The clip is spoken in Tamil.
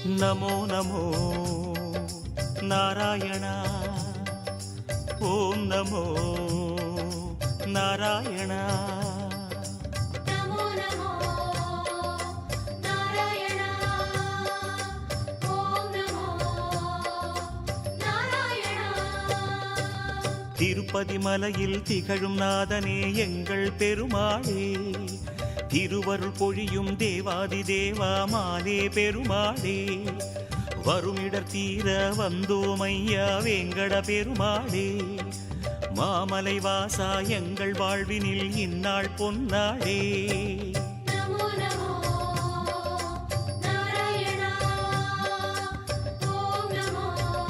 நமோ நமோ நாராயணா. ஓம் நமோ நாராயணா. திருப்பதி மலையில் திகழும் நாதனே எங்கள் பெருமாளே, திருவருள் பொழியும் தேவாதி தேவா மாலே பெருமாளே, வருமிடர் தீர வந்தோமையா வேங்கட பெருமாளே, மாமலை வாசா எங்கள் வாழ்வினில் இந்நாள் பொன்னாளே.